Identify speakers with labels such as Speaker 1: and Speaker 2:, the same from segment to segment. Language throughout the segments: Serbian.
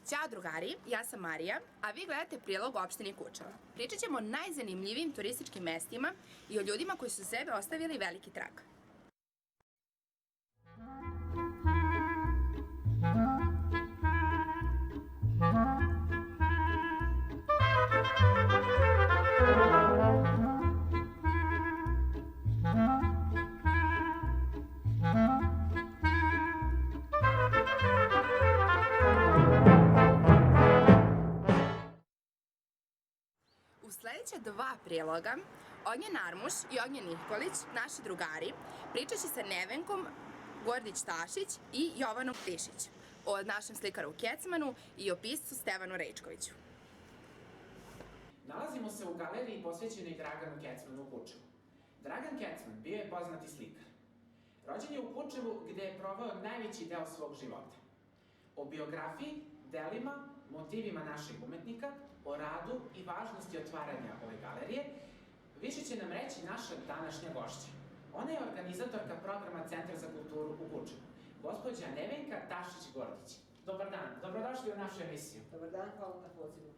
Speaker 1: Ćao drugari, ja sam Marija, a vi gledate prilog u opštini Kučevo. Pričat ćemo o najzanimljivijim turističkim mestima i o ljudima koji su sebe ostavili veliki trag. U sledeća dva priloga Ognjen Armuš i Ognjen Nikolić, naši drugari, pričat će sa Nevenkom Gordić-Tašić i Jovanom Tišić o našem slikaru Kecmanu i o piscu Stevanu Rejčkoviću.
Speaker 2: Nalazimo se u galeriji posvećenoj Draganu Kecmanu u Kučevu. Dragan Kecman bio je poznati slikar. Rođen je u Kučevu gde je proveo najveći deo svog života. O biografiji, delima, motivima našeg umetnika, o radu i važnosti otvaranja ove galerije, više će nam reći naša današnja gošća. Ona je organizatorka programa Centra za kulturu u Kučevu, gospođa Nevenka Tašić-Gordić. Dobar dan, dobrodošli u našu emisiju.
Speaker 3: Dobar dan, hvala na pozivu.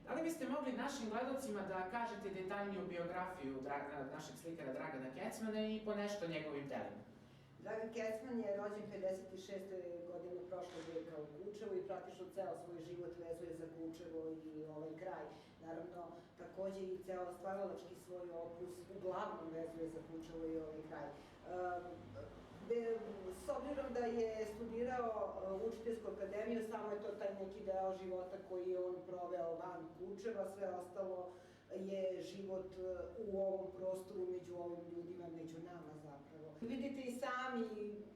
Speaker 2: Da li biste mogli našim gledalcima da kažete detaljniju biografiju našeg slikara Dragana Kecmana i po nešto o njegovim delima?
Speaker 3: Dragan Kecman je rođen 56. godine prošlog veka u Kučevu i praktično ceo svoj život vezuje za Kučevo i ovaj kraj. Naravno, takođe i ceo stvaralački svoj opus uglavnom vezuje za Kučevo i ovaj kraj. S obzirom da je studirao učiteljsku akademiju, samo je to taj neki deo života koji je on proveo van Kučeva, sve ostalo je život u ovom prostoru, među ovim ljudima, među nama zapravo. Vidite i sami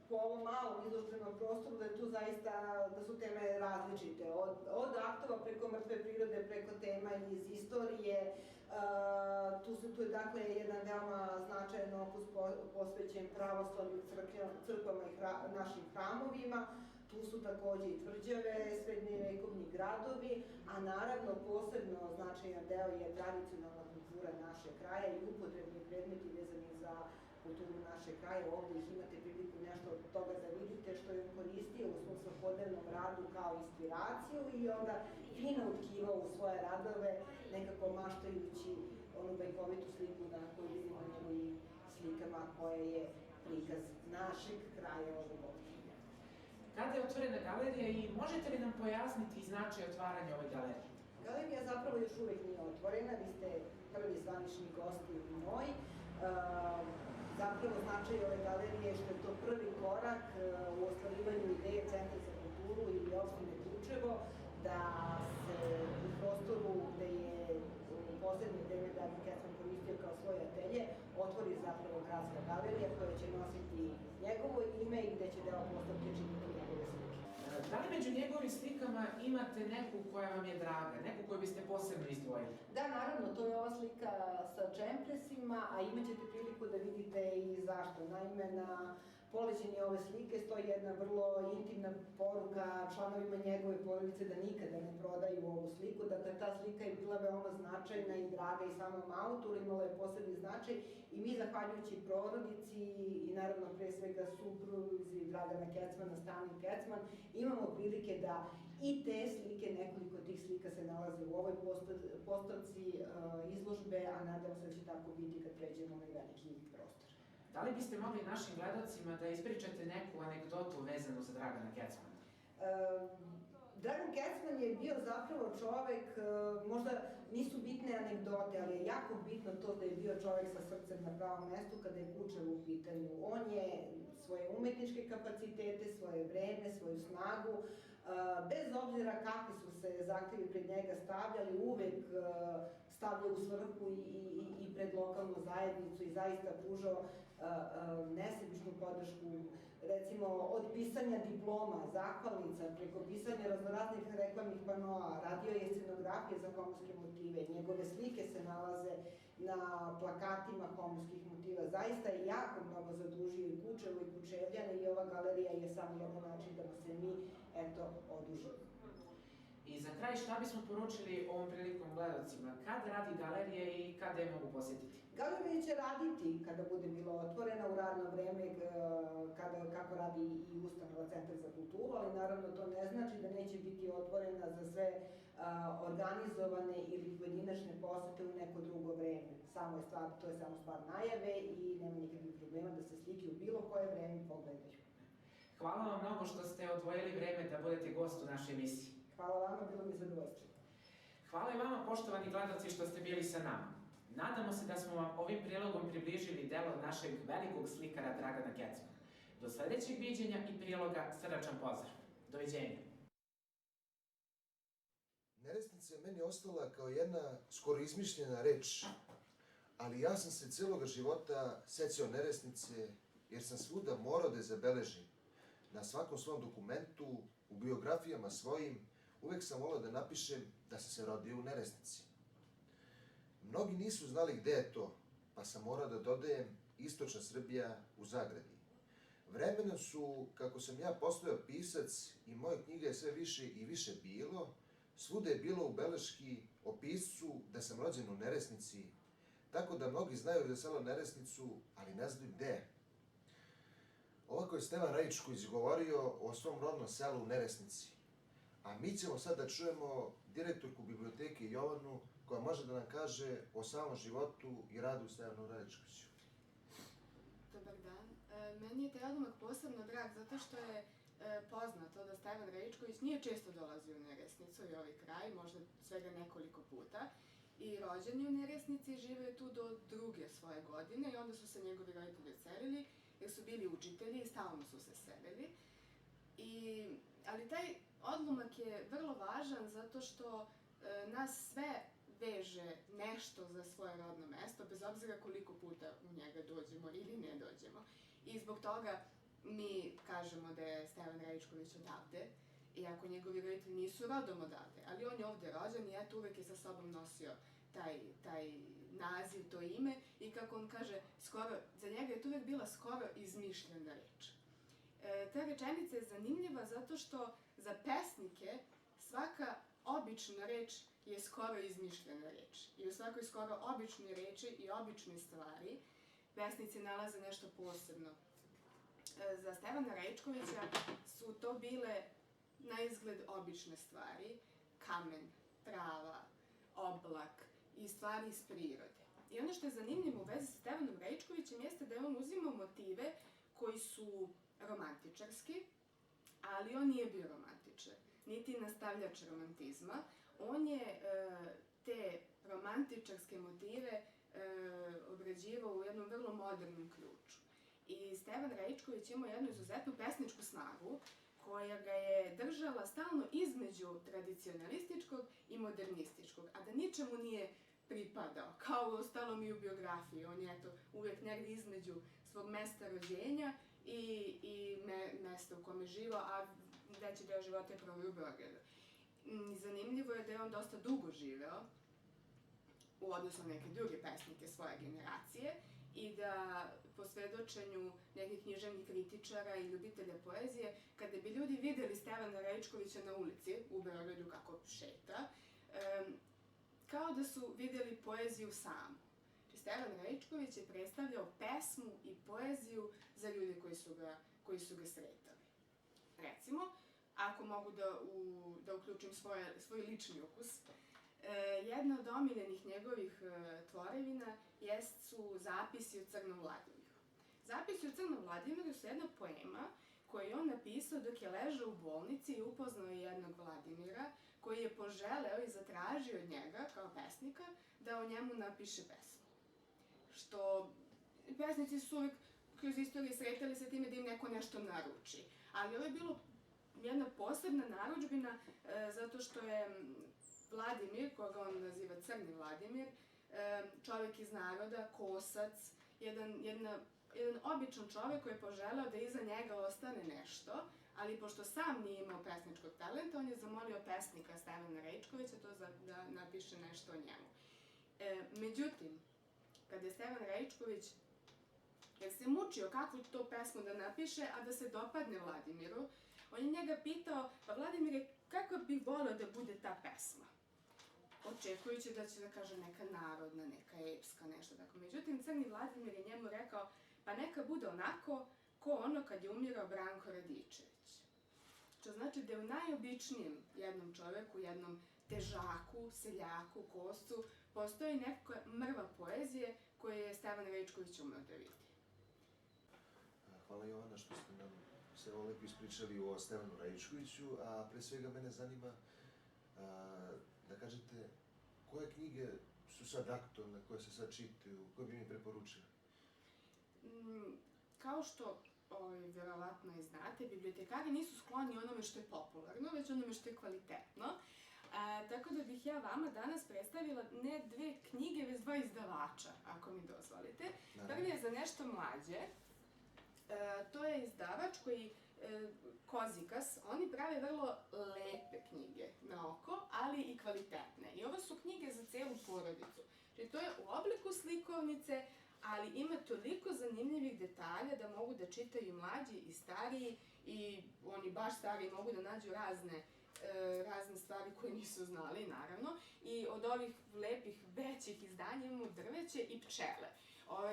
Speaker 3: po ovom malom izložbenom prostoru da je tu zaista, da su teme različite. Od aktova preko mrtve prirode, preko tema iz istorije. Tu je dakle jedan veoma značajan opus posvećen pravoslavnim crkvama i našim hramovima. Tu su takođe i tvrđave, srednjevekovni gradovi, a naravno posebno značajan deo je tradicionalna kultura našeg kraja i upotrebni predmeti vezani za kulturu našeg kraja. Ovde ih imate priliku nešto od toga da vidite što je on koristio u svom svakodnevnom radu kao inspiraciju i onda fino utkivao u svoje radove, nekako maštajući onu bajkovitu sliku na koju vidimo na njegovim slikama koja je prikaz našeg kraja ove godine.
Speaker 2: Kada je otvorena galerija i možete li nam pojasniti značaj otvaranja ove galerije?
Speaker 3: Galerija zapravo još uvek nije otvorena, vi ste prvi zvanični gosti u njoj. Zapravo značaj ove galerije je što je to prvi korak u ostvarivanju ideje Centra za kulturu ili opštine Kučevo, da se u prostoru gde je u poslednje vreme Dragan Kecman koristio kao svoj atelje, otvori zapravo gradska galerija koja će nositi njegovo ime i gde će deo prostorke činiti njegove slike.
Speaker 2: Da li među njegovim slikama imate neku koja vam je draga, neku koju biste posebno izdvojili?
Speaker 3: Da, naravno, to je ova slika sa džempresima, a imat ćete priliku da vidite i zašto. Naime, na poleđini ove slike stoji jedna vrlo intimna poruka članovima njegove porodice da nikada ne prodaju ovu sliku. Dakle, ta slika je bila veoma značajna i draga i samom autoru, imala je posebni značaj i mi, zahvaljujući porodici i naravno pre svega supruzi Dragana Kecmana, Stani Kecman, imamo prilike da i te slike, nekoliko tih slika se nalaze u ovoj postavci izložbe, a nadam se da će tako biti kad pređemo na veliki prostor.
Speaker 2: Da li biste mogli našim gledalcima da ispričate neku anegdotu vezanu za Dragana Kecmana?
Speaker 3: Dragan Kecman je bio zapravo čovek, možda nisu bitne anegdote, ali je jako bitno to da je bio čovek sa srcem na pravom mestu kada je Kučevo u pitanju. On je svoje umetničke kapacitete, svoje vreme, svoju snagu, bez obzira kakvi su se zahtevi pred njega stavljali, uvek stavljao u svrhu i pred lokalnu zajednicu i zaista pružao nesebičnu podršku, recimo od pisanja diploma, zahvalnica, preko pisanja raznoraznih reklamnih panoa, radio je scenografije za homoske motive, njegove slike se nalaze na plakatima homoskih motiva, zaista je jako mnogo zadužio i Kučevo i Kučevljane i ova galerija je samo jedan način da se mi, eto, odužimo.
Speaker 2: I za kraj, šta bismo poručili ovom prilikom gledalcima? Kad radi galerija i kada je mogu posjetiti?
Speaker 3: Galerija će raditi kada bude bila otvorena u radno vreme, kako radi i ustanova Centar za kulturu, ali naravno to ne znači da neće biti otvorena za sve organizovane ili pojedinačne posete u neko drugo vreme. To je samo stvar najave i nema nikakvih problema da se slike u bilo koje vreme pogledaju.
Speaker 2: Hvala vam mnogo što ste odvojili vreme da budete gost u našoj emisiji.
Speaker 3: Hvala vama, bilo mi zadovoljstvo.
Speaker 2: Hvala i vama, poštovani gledalci, što ste bili sa nama. Nadamo se da smo vam ovim prilogom približili delo našeg velikog slikara Dragana Kecmana. Do sledećeg viđenja i priloga srdačan pozdrav. Doviđenja.
Speaker 4: Neresnica je meni ostala kao jedna skoro izmišljena reč, ali ja sam se celoga života sećao neresnice, jer sam svuda morao da je zabeležim. Na svakom svom dokumentu, u biografijama svojim, uvek sam volao da napišem da sam se rodio u Neresnici. Mnogi nisu znali gde je to, pa sam morao da dodajem Istočna Srbija u zagradi. Vremenom su, kako sam ja postojao pisac i moje knjige je sve više i više bilo, svuda je bilo u beleški o piscu da sam rođen u Neresnici, tako da mnogi znaju za selo Neresnicu, ali ne znaju gde. Ovako je Stevan Rajičković govorio o svom rodnom selu u Neresnici. A mi ćemo sad da čujemo direktorku biblioteke Jovanu, koja može da nam kaže o samom životu i radu Stevanu Rajičkoviću.
Speaker 5: Dobar dan. Meni je taj odlomak posebno drag zato što je poznato da Stevan Rajičković nije često dolazio u Neresnicu i ovaj kraj, možda svega nekoliko puta. I rođen je u Neresnici i živeo je tu do druge svoje godine i onda su se njegovi roditelji selili jer su bili učitelji i stalno su se selili. Ali taj odlomak je vrlo važan zato što nas sve veže nešto za svoje rodno mesto, bez obzira koliko puta u njega dođemo ili ne dođemo. I zbog toga mi kažemo da je Stevan Rajičković odavde, iako njegovi roditelji nisu rodom odavde, ali on je ovde rođen i eto uvek je sa sobom nosio taj naziv, to ime i kako on kaže, za njega je to uvek bila skoro izmišljena reč. Ta rečenica je zanimljiva zato što za pesnike svaka obična reč je skoro izmišljena reč. I u svakoj skoro običnoj reči i običnoj stvari pesnici nalaze nešto posebno. Za Stevana Rajičkovića su to bile na izgled obične stvari, kamen, trava, oblak i stvari iz prirode. I ono što je zanimljivo u vezi sa Stevanom Rajičkovićem jeste da je on uzimao motive koji su romantičarski, ali on nije bio romantičar, niti nastavljač romantizma. On je te romantičarske motive obrađivao u jednom vrlo modernom ključu. I Stevan Rajičković imao jednu izuzetnu pesničku snagu koja ga je držala stalno između tradicionalističkog i modernističkog, a da ničemu nije pripadao, kao uostalom i u biografiji. On je uvek negdje između svog mesta rođenja i mesta u kome živo, a veći deo života je proveo u Beogradu. Zanimljivo je da je on dosta dugo živeo u odnosu na neke druge pesnike svoje generacije i da po svedočenju nekih književnih kritičara i ljubitelja poezije, kada bi ljudi videli Stevana Rajičkovića na ulici u Beogradu kako šeta, kao da su videli poeziju samu. Stevan Rajičković je predstavljao pesmu i poeziju za ljude koji su ga sretali. Recimo, ako mogu da uključim svoj lični ukus, jedna od omiljenih njegovih tvorevina su Zapisi o Crnom Vladimiru. Zapisi o Crnom Vladimiru su jedna poema koju je on napisao dok je ležao u bolnici i upoznao je jednog Vladimira koji je poželeo i zatražio od njega, kao pesnika, da o njemu napiše pesmu. Što pesnici su uvijek kroz istoriju sretali sa time da im neko nešto naruči. Ali ovo je bilo jedna posebna narudžbina zato što je Vladimir, koga on naziva Crni Vladimir, čovjek iz naroda, kosac, jedan običan čovjek koji je poželeo da iza njega ostane nešto, ali pošto sam nije imao pesničkog talenta, on je zamolio pesnika Stevana Rajičkovića da napiše nešto o njemu. Međutim, kada je Stevan Rajičković se mučio kakvu to pesmu da napiše, a da se dopadne Vladimiru, On je njega pitao, pa Vladimire, kako bih volio da bude ta pesma? Očekujući da će da kaže neka narodna, neka epska, nešto tako. Međutim, Crni Vladimir je njemu rekao, pa neka bude onako ko ono kad je umirao Branko Radičević. Što znači da je u najobičnijem jednom čoveku, jednom težaku, seljaku, koscu, postoji neka mrva poezije koju je Stevan Rečković umeo da vidi.
Speaker 4: Hvala Jovana što ste nam se ovo lepo ispričali o Stevanu Raičkoviću, a pre svega mene zanima da kažete koje knjige su sad aktualne, koje se sad čitaju, koje bi mi preporučili?
Speaker 5: Kao što vjerovatno i znate, bibliotekari nisu skloni onome što je popularno, već onome što je kvalitetno. Tako da bih ja vama danas predstavila ne 2 knjige, već 2 izdavača, ako mi dozvolite. Prvi je za nešto mlađe. To je izdavač koji, Kozikas, oni prave vrlo lepe knjige na oko, ali i kvalitetne. I ovo su knjige za celu porodicu. Znači, to je u obliku slikovnice, ali ima toliko zanimljivih detalja da mogu da čitaju i mlađi i stariji, i oni baš stariji mogu da nađu razne stvari koje nisu znali, naravno. I od ovih lepih, većih izdanja imamo Drveće i Pčele.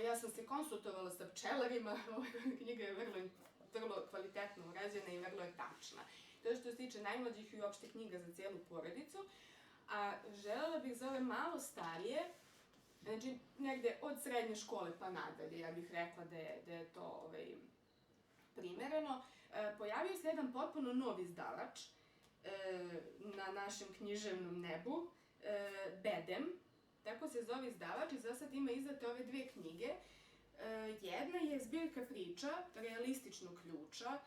Speaker 5: Ja sam se konsultovala sa pčelarima, ova knjiga je vrlo kvalitetno urađena i vrlo je tačna. To je što se tiče najmlađih i uopšte knjiga za cijelu porodicu. A želela bih za ove malo starije, znači negde od srednje škole pa nadalje, ja bih rekla da je to primereno. Pojavio se jedan potpuno nov izdavač na našem književnom nebu, Bedem. Tako se zove izdavač i za sad ima izdate ove 2 knjige. Jedna je zbirka priča realističnog ključa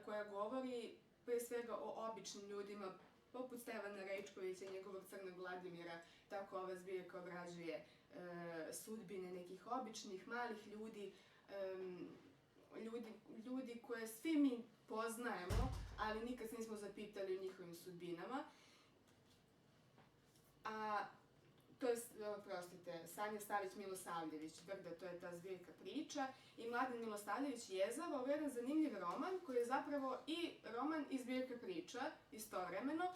Speaker 5: koja govori pre svega o običnim ljudima, poput Stevana Rečkovića i njegovog Crnog Vladimira. Tako ova zbirka obrađuje sudbine nekih običnih, malih ljudi, ljudi koje svi mi poznajemo, ali nikad se nismo zapitali o njihovim sudbinama. To je, Sanja Stavić-Milosavljević, Brda, to je ta zbirka priča, i Mladen Milosavljević Jezava, ovo je jedan zanimljiv roman koji je zapravo i roman i zbirka priča istovremeno.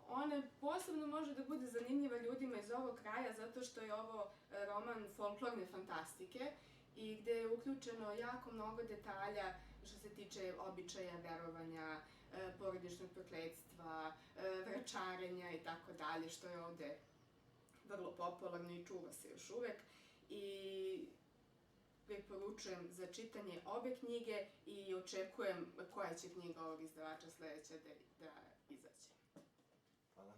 Speaker 5: Ona posebno može da bude zanimljiva ljudima iz ovog kraja zato što je ovo roman folklorne fantastike i gde je uključeno jako mnogo detalja što se tiče običaja, verovanja, porodičnog prokletstva, vračarenja i tako dalje, što je ovde vrlo popularno i čuva se još uvek. I preporučujem za čitanje obe knjige i očekujem koja će knjiga ovog izdavača sledeća da izađe.
Speaker 4: Hvala.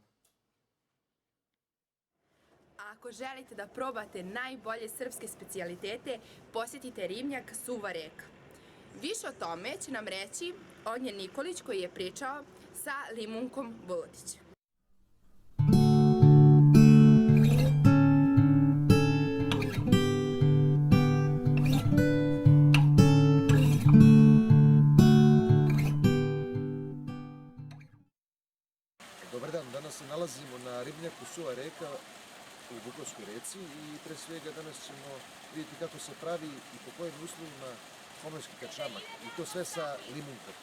Speaker 1: Ako želite da probate najbolje srpske specijalitete, posjetite ribnjak Suva reka. Više o tome će nam reći Ognjen Nikolić koji je pričao sa Limunkom Vuletić.
Speaker 4: Dobar dan, danas se nalazimo na ribnjaku Suva reka u Bukovskoj reci i pre svega danas ćemo vidjeti kako se pravi i po kojim uslovima homerski kačamak i to sve sa limunkom.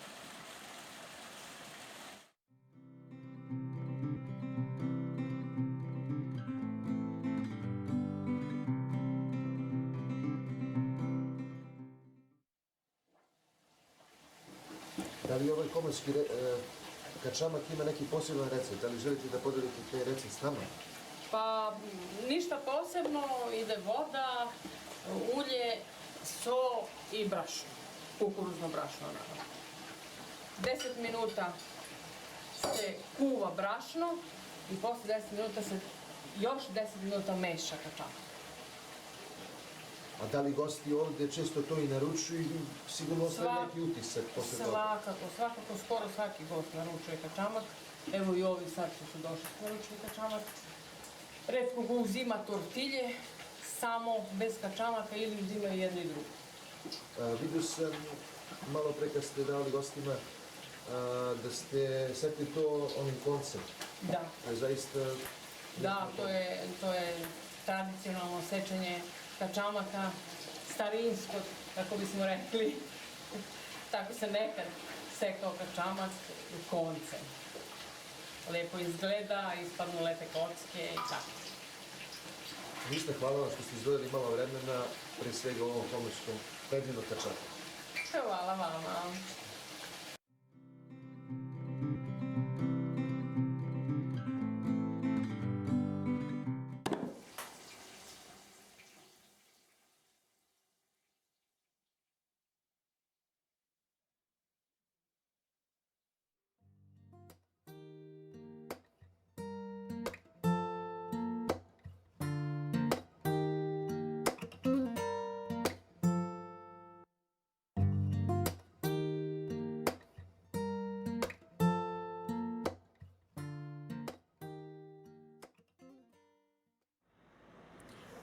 Speaker 4: Da li ovaj homerski kačamak ima neki poseban recept? Da li želite da podelite taj recept s nama?
Speaker 6: Pa, ništa posebno, ide voda, ulje, so i brašno, kukuruzno brašno, naravno. 10 minuta se kuva brašno i posle 10 minuta se još 10 minuta meša kačamak.
Speaker 4: A da li gosti ovde često to i naručuju i sigurno ostaje neki utisak posle toga?
Speaker 6: Svakako, skoro svaki gost naručuje kačamak. Evo i ovi sad što su došli naručuju kačamak. Retko go uzima tortilje, samo bez kačamaka ili uzima i jedno i drugo.
Speaker 4: Vidio sam malo pre kad ste dali gostima da ste sekli to onim koncem.
Speaker 6: Da.
Speaker 4: To je zaista...
Speaker 6: Da, to je tradicionalno sečenje kačamaka, starinsko, kako bismo rekli. Tako se nekad sekao kačamac u konce. Lijepo izgleda, ispadnu lepe kocke i tako.
Speaker 4: Ništa, hvala vam što ste izdvojili malo vremena, pre svega ovom pomoćnom predivnog kačaka.
Speaker 6: Hvala vama.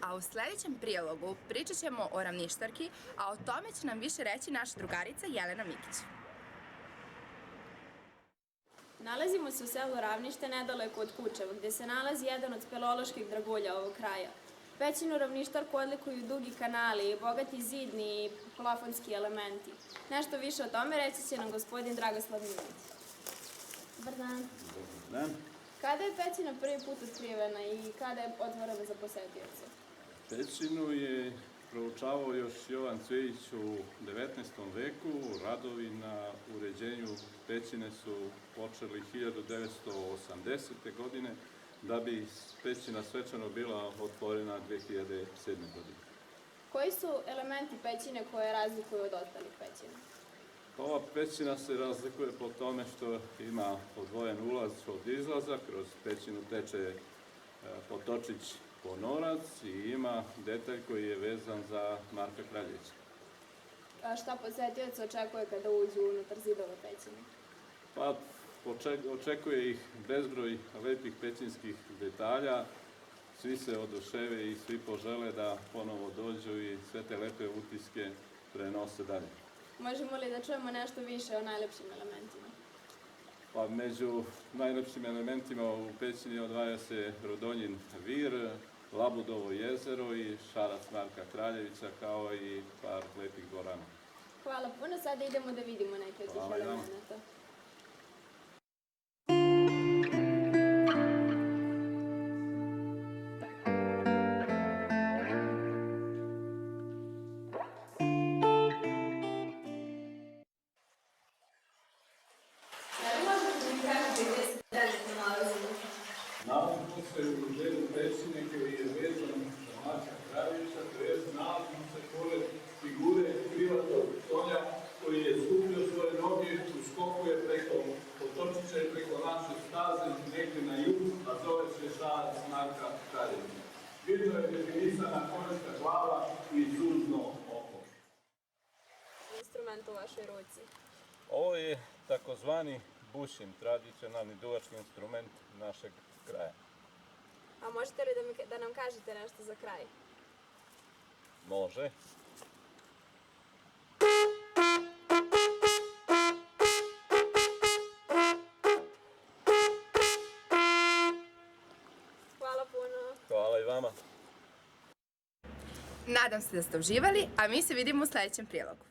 Speaker 1: A u sljedećem prilogu pričat ćemo o ravništarki, a o tome će nam više reći naša drugarica Jelena Mikić.
Speaker 7: Nalazimo se u selu Ravnište, nedaleko od Kučeva, gdje se nalazi jedan od speleoloških dragulja ovog kraja. Pećinu ravništarku odlikuju dugi kanali, bogati zidni i plafonski elementi. Nešto više o tome reći će nam gospodin Dragoslav Minić. Dobar dan.
Speaker 8: Dobar dan.
Speaker 7: Kada je pećina prvi put otkrivena i kada je otvorena za posetioce?
Speaker 8: Pećinu je proučavao još Jovan Cvijić u 19. veku. Radovi na uređenju pećine su počeli 1980. godine, da bi pećina svečano bila otvorena 2007. godine.
Speaker 7: Koji su elementi pećine koje razlikuju od ostalih pećina?
Speaker 8: Ova pećina se razlikuje po tome što ima odvojen ulaz od izlaza, kroz pećinu teče potočić Ponorac i ima detalj koji je vezan za Marka Kraljevića.
Speaker 7: A šta posetioc očekuje kada uđu unutar zidova pećine?
Speaker 8: Pa očekuje ih bezbroj lepih pećinskih detalja, svi se oduševe i svi požele da ponovo dođu i sve te lepe utiske prenose dalje.
Speaker 7: Možemo li da čujemo nešto više o najlepšim elementima?
Speaker 8: Pa među najlepšim elementima u pećini odvaja se Rodonjin vir, Labudovo jezero i šarac Marka Kraljevića, kao i par lepih dvorana.
Speaker 7: Hvala puno, sada idemo da vidimo neke od tih
Speaker 8: Hvala i vama.
Speaker 7: elemenata.
Speaker 9: Nalazimo se u delu pećine koji je vezan za Marka Kraljevića, to jest nalazimo se pored figure krilatog konja koji je skupio svoje noge, uskokuje preko potočića i preko naše staze negdje na jug, a zove se šarac Marka Kraljevića. Vidno je definisana konjska glava i zuzno oko.
Speaker 7: Instrument u vašoj ruci.
Speaker 8: Ovo je takozvani bušin, tradicionalni duvački instrument našeg kraja.
Speaker 7: A možete li da nam kažete nešto za kraj?
Speaker 8: Može.
Speaker 7: Hvala puno.
Speaker 8: Hvala i vama.
Speaker 1: Nadam se da ste uživali, a mi se vidimo u sljedećem prilogu.